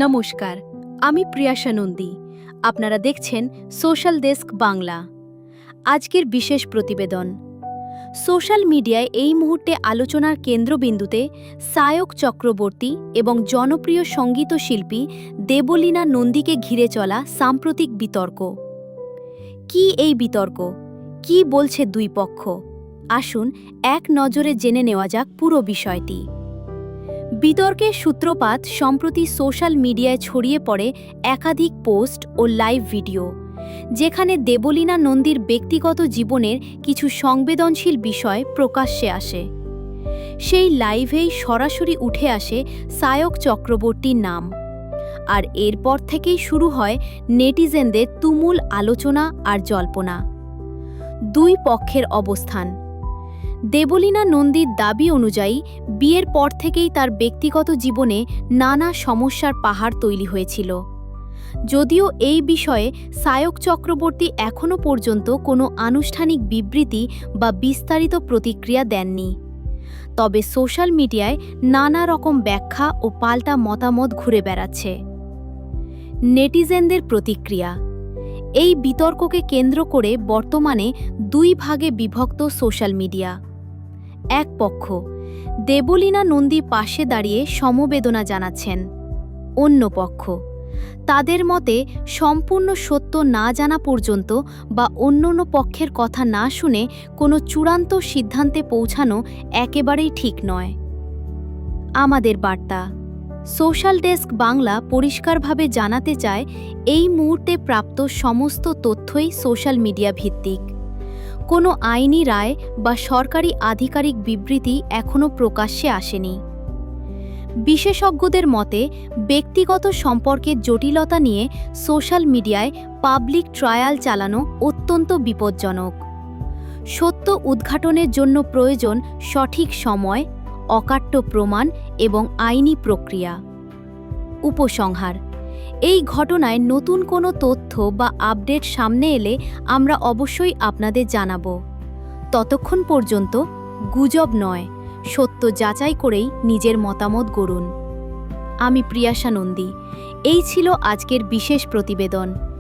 নমস্কার, আমি প্রিয়াশা নন্দী। আপনারা দেখছেন সোশ্যাল ডেস্ক বাংলা। আজকের বিশেষ প্রতিবেদন। সোশ্যাল মিডিয়ায় এই মুহূর্তে আলোচনার কেন্দ্রবিন্দুতে সায়ক চক্রবর্তী এবং জনপ্রিয় সঙ্গীত শিল্পী দেবলীনা নন্দীকে ঘিরে চলা সাম্প্রতিক বিতর্ক। কি এই বিতর্ক? কি বলছে দুই পক্ষ? আসুন এক নজরে জেনে নেওয়া যাক পুরো বিষয়টি। বিতর্কের সূত্রপাত সম্প্রতি সোশ্যাল মিডিয়ায় ছড়িয়ে পড়ে একাধিক পোস্ট ও লাইভ ভিডিও, যেখানে দেবলীনা নন্দীর ব্যক্তিগত জীবনের কিছু সংবেদনশীল বিষয় প্রকাশ্যে আসে। সেই লাইভেই সরাসরি উঠে আসে সায়ক চক্রবর্তীর নাম, আর এরপর থেকেই শুরু হয় নেটিজেনদের তুমুল আলোচনা আর জল্পনা। দুই পক্ষের অবস্থান। দেবলীনা নন্দীর দাবি অনুযায়ী বিয়ের পর থেকেই তার ব্যক্তিগত জীবনে নানা সমস্যার পাহাড় তৈরি হয়েছিল। যদিও এই বিষয়ে সায়ক চক্রবর্তী এখনও পর্যন্ত কোনো আনুষ্ঠানিক বিবৃতি বা বিস্তারিত প্রতিক্রিয়া দেননি, তবে সোশ্যাল মিডিয়ায় নানা রকম ব্যাখ্যা ও পাল্টা মতামত ঘুরে বেড়াচ্ছে। নেটিজেনদের প্রতিক্রিয়া। এই বিতর্ককে কেন্দ্র করে বর্তমানে দুই ভাগে বিভক্ত সোশ্যাল মিডিয়া। এক পক্ষ দেবলীনা নন্দী পাশে দাঁড়িয়ে সমবেদনা জানাচ্ছেন। অন্য পক্ষ তাদের মতে সম্পূর্ণ সত্য না জানা পর্যন্ত বা অন্য পক্ষের কথা না শুনে কোনো চূড়ান্ত সিদ্ধান্তে পৌঁছানো একেবারেই ঠিক নয়। আমাদের বার্তা। সোশ্যাল ডেস্ক বাংলা পরিষ্কারভাবে জানাতে চায়, এই মুহূর্তে প্রাপ্ত সমস্ত তথ্যই সোশ্যাল মিডিয়া ভিত্তিক। কোনো আইনি রায় বা সরকারি আধিকারিক বিবৃতি এখনও প্রকাশ্যে আসেনি। বিশেষজ্ঞদের মতে, ব্যক্তিগত সম্পর্কের জটিলতা নিয়ে সোশ্যাল মিডিয়ায় পাবলিক ট্রায়াল চালানো অত্যন্ত বিপজ্জনক। সত্য উদ্ঘাটনের জন্য প্রয়োজন সঠিক সময়, অকাট্য প্রমাণ এবং আইনি প্রক্রিয়া। উপসংহার। এই ঘটনায় নতুন কোনো তথ্য বা আপডেট সামনে এলে আমরা অবশ্যই আপনাদের জানাব। ততক্ষণ পর্যন্ত গুজব নয়, সত্য যাচাই করেই নিজের মতামত গড়ুন। আমি প্রিয়াশা নন্দী। এই ছিল আজকের বিশেষ প্রতিবেদন।